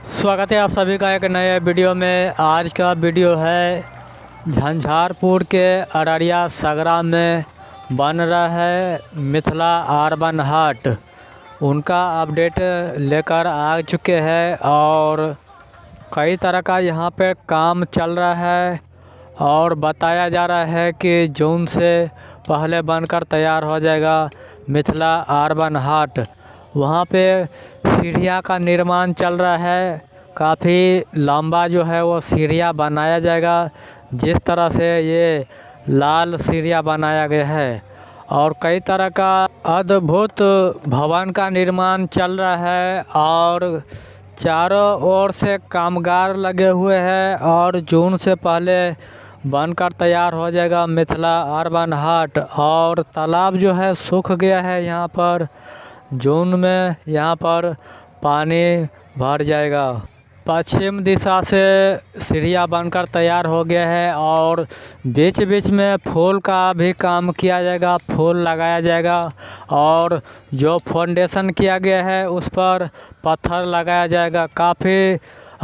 स्वागत है आप सभी का एक नए वीडियो में। आज का वीडियो है झंझारपुर के अररिया सगरा में बन रहा है मिथिला अर्बन हाट। उनका अपडेट लेकर आ चुके हैं और कई तरह का यहाँ पे काम चल रहा है और बताया जा रहा है कि जून से पहले बनकर तैयार हो जाएगा मिथिला अर्बन हाट। वहाँ पे सीढ़ियाँ का निर्माण चल रहा है। काफ़ी लंबा जो है वो सीढ़ियाँ बनाया जाएगा। जिस तरह से ये लाल सीढ़ियाँ बनाया गया है और कई तरह का अद्भुत भवन का निर्माण चल रहा है और चारों ओर से कामगार लगे हुए हैं और जून से पहले बनकर तैयार हो जाएगा मिथिला अर्बन हाट। और तालाब जो है सूख गया है, यहाँ पर जून में यहाँ पर पानी भर जाएगा। पश्चिम दिशा से सीढ़ियाँ बनकर तैयार हो गया है और बीच बीच में फूल का भी काम किया जाएगा, फूल लगाया जाएगा और जो फाउंडेशन किया गया है उस पर पत्थर लगाया जाएगा। काफ़ी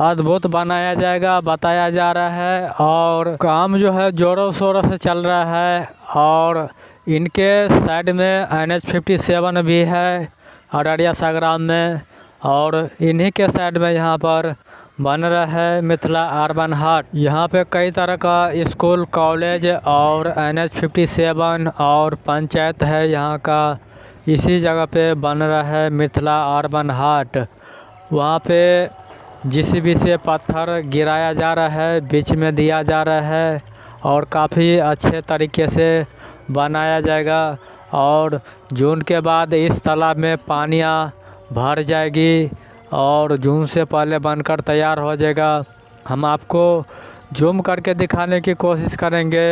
अद्भुत बनाया जाएगा बताया जा रहा है और काम जो है ज़ोरों शोरों से चल रहा है। और इनके साइड में NH57 भी है अररिया सगरा में और इन्हीं के साइड में यहाँ पर बन रहा है मिथिला अर्बन हाट। यहाँ पे कई तरह का स्कूल, कॉलेज और NH57 और पंचायत है यहाँ का। इसी जगह पे बन रहा है मिथिला अर्बन हाट। वहाँ पे JCB से पत्थर गिराया जा रहा है, बीच में दिया जा रहा है और काफ़ी अच्छे तरीके से बनाया जाएगा। और जून के बाद इस तालाब में पानियाँ भर जाएगी और जून से पहले बनकर तैयार हो जाएगा। हम आपको जूम करके दिखाने की कोशिश करेंगे।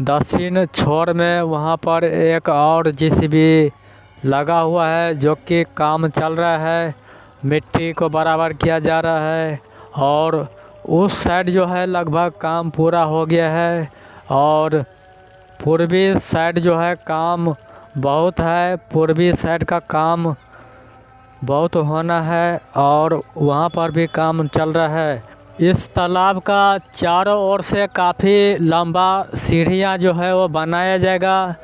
दक्षिण छोर में वहाँ पर एक और JCB लगा हुआ है जो कि काम चल रहा है, मिट्टी को बराबर किया जा रहा है। और उस साइड जो है लगभग काम पूरा हो गया है और पूर्वी साइड जो है काम बहुत है, पूर्वी साइड का काम बहुत होना है और वहाँ पर भी काम चल रहा है। इस तालाब का चारों ओर से काफ़ी लंबा सीढ़ियाँ जो है वो बनाया जाएगा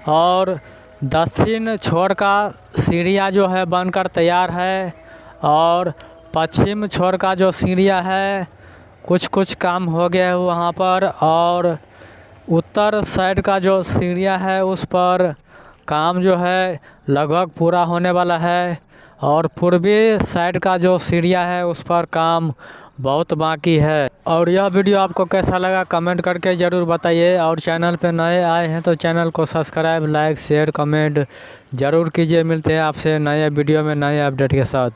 और दक्षिण छोर का सीढ़ियाँ जो है बनकर तैयार है और पश्चिम छोर का जो सीढ़ियाँ है कुछ काम हो गया है वहाँ पर। और उत्तर साइड का जो सीढ़ियाँ है उस पर काम जो है लगभग पूरा होने वाला है और पूर्वी साइड का जो सीढ़ियाँ है उस पर काम बहुत बाकी है। और यह वीडियो आपको कैसा लगा कमेंट करके ज़रूर बताइए और चैनल पे नए आए हैं तो चैनल को सब्सक्राइब, लाइक, शेयर, कमेंट ज़रूर कीजिए। मिलते हैं आपसे नए वीडियो में नए अपडेट के साथ।